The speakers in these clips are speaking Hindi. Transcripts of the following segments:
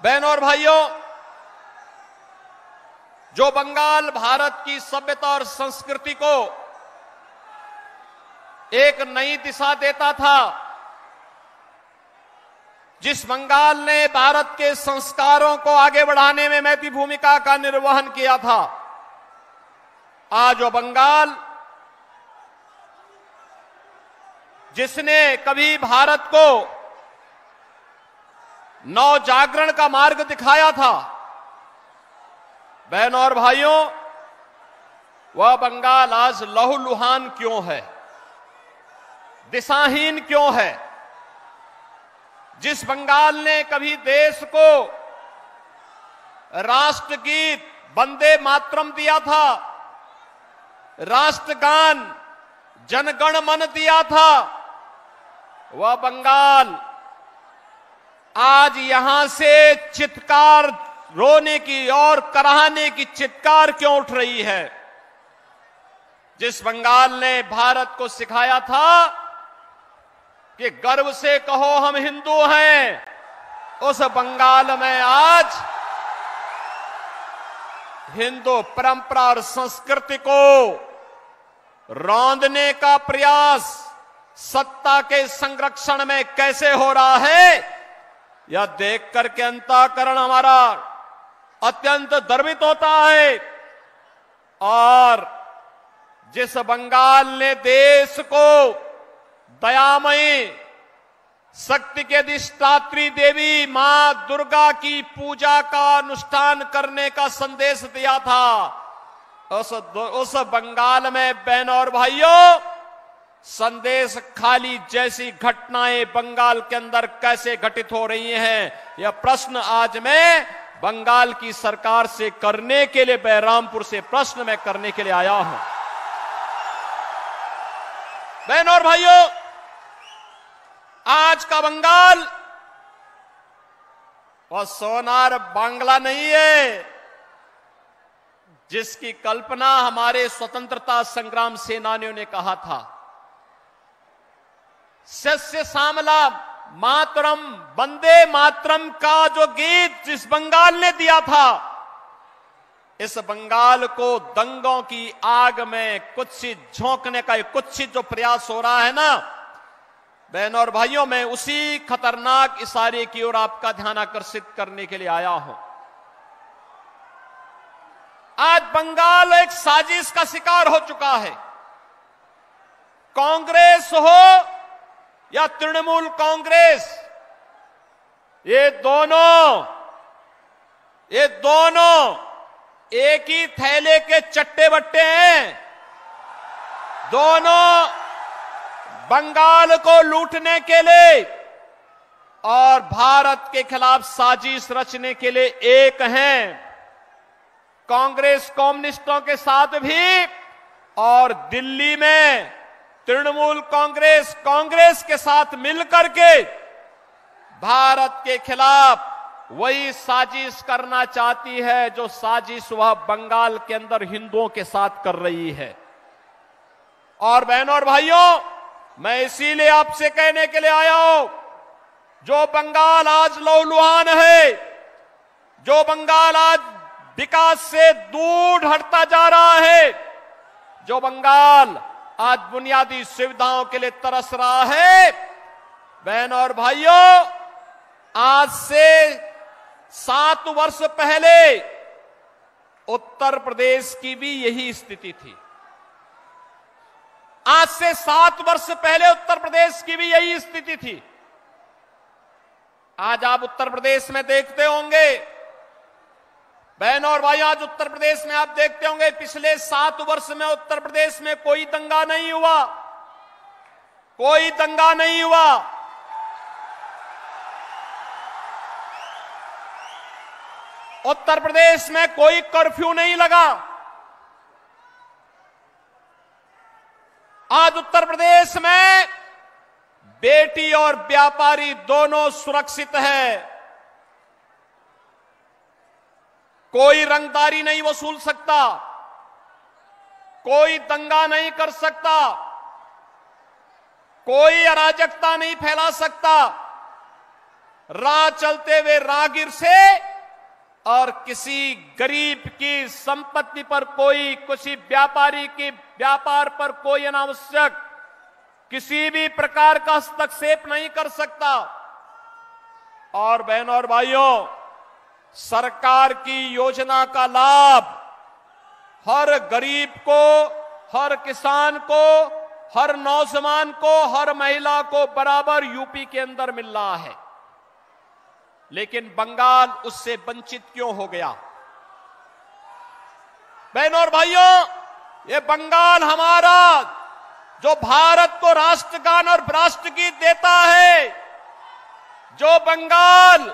बहनों और भाइयों, जो बंगाल भारत की सभ्यता और संस्कृति को एक नई दिशा देता था, जिस बंगाल ने भारत के संस्कारों को आगे बढ़ाने में महती भूमिका का निर्वहन किया था, आज वो बंगाल जिसने कभी भारत को नवजागरण का मार्ग दिखाया था, बहनों और भाइयों, वह बंगाल आज लहूलुहान क्यों है, दिशाहीन क्यों है? जिस बंगाल ने कभी देश को राष्ट्रगीत वंदे मातरम दिया था, राष्ट्रगान जनगण मन दिया था, वह बंगाल आज यहां से चित्कार रोने की और कराहने की चित्कार क्यों उठ रही है? जिस बंगाल ने भारत को सिखाया था कि गर्व से कहो हम हिंदू हैं, उस बंगाल में आज हिंदू परंपरा और संस्कृति को रौंदने का प्रयास सत्ता के संरक्षण में कैसे हो रहा है, यह देख करके अंतःकरण हमारा अत्यंत गर्वित होता है। और जिस बंगाल ने देश को दयामयी शक्ति के अधिष्ठात्री देवी मां दुर्गा की पूजा का अनुष्ठान करने का संदेश दिया था, उस बंगाल में बहनों और भाइयों, संदेश खाली जैसी घटनाएं बंगाल के अंदर कैसे घटित हो रही हैं, यह प्रश्न आज मैं बंगाल की सरकार से करने के लिए, बहरामपुर से प्रश्न मैं करने के लिए आया हूं। बहनों और भाइयों, आज का बंगाल वह सोनार बांग्ला नहीं है जिसकी कल्पना हमारे स्वतंत्रता संग्राम सेनानियों ने कहा था। सस्य श्यामला मातरम वंदे मातरम का जो गीत जिस बंगाल ने दिया था, इस बंगाल को दंगों की आग में कुत्सित झोंकने का कुत्सित जो प्रयास हो रहा है ना, बहनों और भाइयों, मैं उसी खतरनाक इशारे की ओर आपका ध्यान आकर्षित करने के लिए आया हूं। आज बंगाल एक साजिश का शिकार हो चुका है। कांग्रेस हो या तृणमूल कांग्रेस, ये दोनों एक ही थैले के चट्टे बट्टे हैं। दोनों बंगाल को लूटने के लिए और भारत के खिलाफ साजिश रचने के लिए एक हैं। कांग्रेस कम्युनिस्टों के साथ भी और दिल्ली में तृणमूल कांग्रेस के साथ मिलकर के भारत के खिलाफ वही साजिश करना चाहती है जो साजिश वह बंगाल के अंदर हिंदुओं के साथ कर रही है। और बहनों और भाइयों, मैं इसीलिए आपसे कहने के लिए आया हूं, जो बंगाल आज लहूलुहान है, जो बंगाल आज विकास से दूर हटता जा रहा है, जो बंगाल आज बुनियादी सुविधाओं के लिए तरस रहा है, बहनों और भाइयों, आज से 7 वर्ष पहले उत्तर प्रदेश की भी यही स्थिति थी। आज से 7 वर्ष पहले उत्तर प्रदेश की भी यही स्थिति थी। आज आप उत्तर प्रदेश में देखते होंगे, बहनों और भाइयों, आज उत्तर प्रदेश में आप देखते होंगे पिछले 7 वर्ष में उत्तर प्रदेश में कोई दंगा नहीं हुआ, कोई दंगा नहीं हुआ। उत्तर प्रदेश में कोई कर्फ्यू नहीं लगा। आज उत्तर प्रदेश में बेटी और व्यापारी दोनों सुरक्षित है। कोई रंगदारी नहीं वसूल सकता, कोई दंगा नहीं कर सकता, कोई अराजकता नहीं फैला सकता। राह चलते हुए राहगीर से और किसी गरीब की संपत्ति पर कोई, किसी व्यापारी के व्यापार पर कोई अनावश्यक किसी भी प्रकार का हस्तक्षेप नहीं कर सकता। और बहनों और भाइयों, सरकार की योजना का लाभ हर गरीब को, हर किसान को, हर नौजवान को, हर महिला को बराबर यूपी के अंदर मिल रहा है। लेकिन बंगाल उससे वंचित क्यों हो गया? बहनों और भाइयों, ये बंगाल हमारा जो भारत को राष्ट्रगान और राष्ट्रगीत देता है, जो बंगाल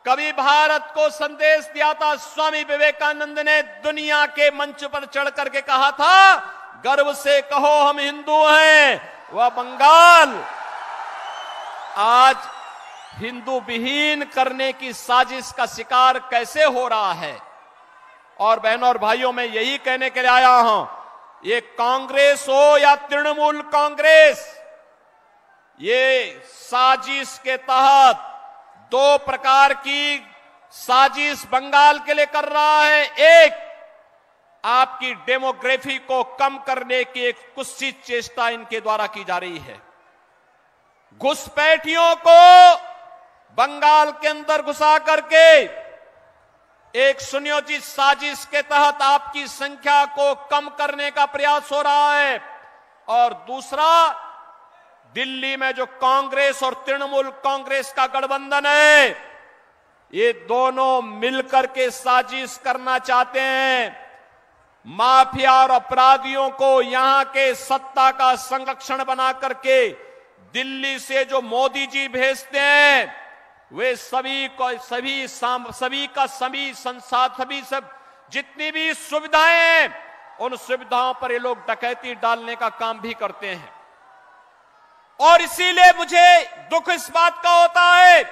कभी भारत को संदेश दिया था, स्वामी विवेकानंद ने दुनिया के मंच पर चढ़ करके कहा था, गर्व से कहो हम हिंदू हैं, वह बंगाल आज हिंदू विहीन करने की साजिश का शिकार कैसे हो रहा है। और बहनों और भाइयों, मैं यही कहने के लिए आया हूं, ये कांग्रेस हो या तृणमूल कांग्रेस, ये साजिश के तहत दो प्रकार की साजिश बंगाल के लिए कर रहा है। एक, आपकी डेमोग्राफी को कम करने की एक कुत्सित चेष्टा इनके द्वारा की जा रही है। घुसपैठियों को बंगाल के अंदर घुसा करके एक सुनियोजित साजिश के तहत आपकी संख्या को कम करने का प्रयास हो रहा है। और दूसरा, दिल्ली में जो कांग्रेस और तृणमूल कांग्रेस का गठबंधन है, ये दोनों मिलकर के साजिश करना चाहते हैं। माफिया और अपराधियों को यहां के सत्ता का संरक्षण बना करके दिल्ली से जो मोदी जी भेजते हैं, वे सभी सब जितनी भी सुविधाएं हैं, उन सुविधाओं पर ये लोग डकैती डालने का काम भी करते हैं। और इसीलिए मुझे दुख इस बात का होता है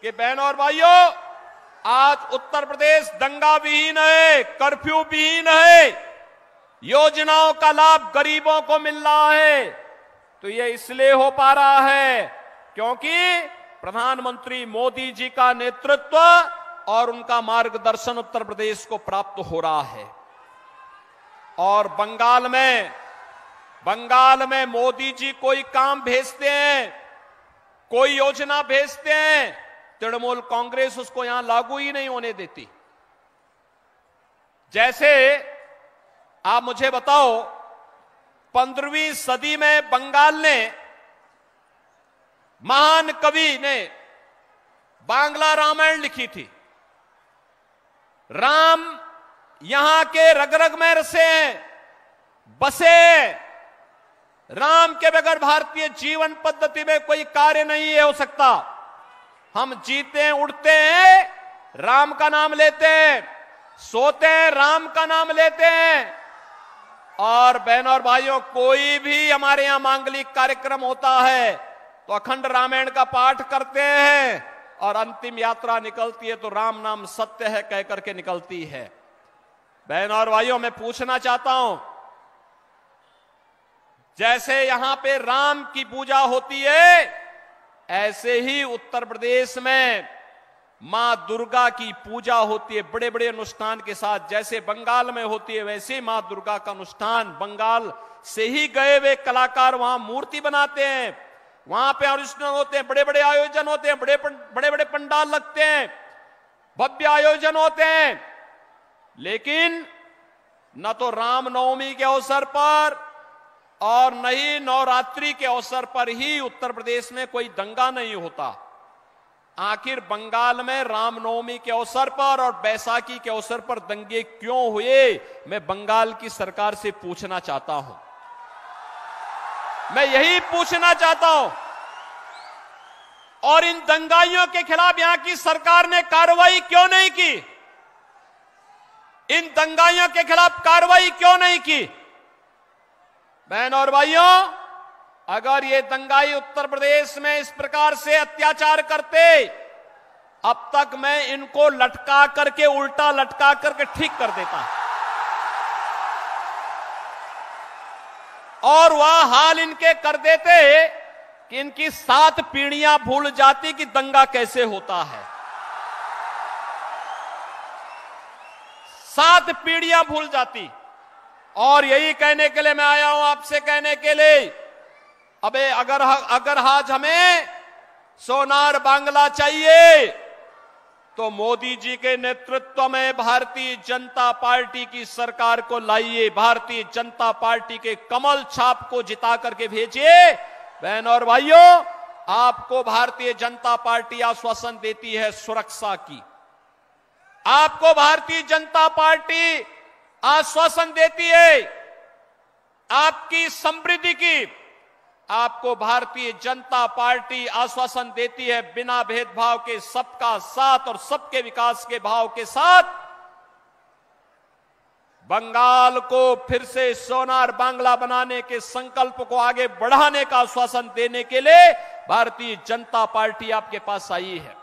कि बहनों और भाइयों, आज उत्तर प्रदेश दंगा विहीन है, कर्फ्यू विहीन है, योजनाओं का लाभ गरीबों को मिल रहा है। तो ये इसलिए हो पा रहा है क्योंकि प्रधानमंत्री मोदी जी का नेतृत्व और उनका मार्गदर्शन उत्तर प्रदेश को प्राप्त हो रहा है। और बंगाल में मोदी जी कोई काम भेजते हैं, कोई योजना भेजते हैं, तृणमूल कांग्रेस उसको यहां लागू ही नहीं होने देती। जैसे आप मुझे बताओ, 15वीं सदी में बंगाल ने, महान कवि ने बांग्ला रामायण लिखी थी। राम यहां के रग रग में रसे हैं, बसे। राम के बगैर भारतीय जीवन पद्धति में कोई कार्य नहीं हो सकता। हम जीते हैं, उठते हैं, राम का नाम लेते हैं, सोते हैं, राम का नाम लेते हैं। और बहनों और भाइयों, कोई भी हमारे यहां मांगलिक कार्यक्रम होता है तो अखंड रामायण का पाठ करते हैं और अंतिम यात्रा निकलती है तो राम नाम सत्य है कह करके निकलती है। बहनों और भाइयों, मैं पूछना चाहता हूं, जैसे यहां पे राम की पूजा होती है, ऐसे ही उत्तर प्रदेश में मां दुर्गा की पूजा होती है बड़े बड़े अनुष्ठान के साथ। जैसे बंगाल में होती है, वैसे ही मां दुर्गा का अनुष्ठान, बंगाल से ही गए हुए कलाकार वहां मूर्ति बनाते हैं, वहां पे अनुष्ठान होते हैं, बड़े बड़े आयोजन होते हैं, बड़े बड़े पंडाल लगते हैं, भव्य आयोजन होते हैं। लेकिन न तो रामनवमी के अवसर पर और न ही नवरात्रि के अवसर पर ही उत्तर प्रदेश में कोई दंगा नहीं होता। आखिर बंगाल में रामनवमी के अवसर पर और बैसाखी के अवसर पर दंगे क्यों हुए, मैं बंगाल की सरकार से पूछना चाहता हूं। मैं यही पूछना चाहता हूं। और इन दंगाइयों के खिलाफ यहां की सरकार ने कार्रवाई क्यों नहीं की? इन दंगाइयों के खिलाफ कार्रवाई क्यों नहीं की? बहनों और भाइयों, अगर ये दंगाई उत्तर प्रदेश में इस प्रकार से अत्याचार करते, अब तक मैं इनको लटका करके, उल्टा लटका करके ठीक कर देता। और वह हाल इनके कर देते कि इनकी 7 पीढ़ियां भूल जाती कि दंगा कैसे होता है। 7 पीढ़ियां भूल जाती। और यही कहने के लिए मैं आया हूं, आपसे कहने के लिए, अबे अगर आज हमें सोनार बांग्ला चाहिए तो मोदी जी के नेतृत्व में भारतीय जनता पार्टी की सरकार को लाइए, भारतीय जनता पार्टी के कमल छाप को जिता करके भेजिए। बहन और भाइयों, आपको भारतीय जनता पार्टी आश्वासन देती है सुरक्षा की, आपको भारतीय जनता पार्टी आश्वासन देती है आपकी समृद्धि की, आपको भारतीय जनता पार्टी आश्वासन देती है बिना भेदभाव के सबका साथ और सबके विकास के भाव के साथ बंगाल को फिर से सोनार बांग्ला बनाने के संकल्प को आगे बढ़ाने का आश्वासन देने के लिए भारतीय जनता पार्टी आपके पास आई है।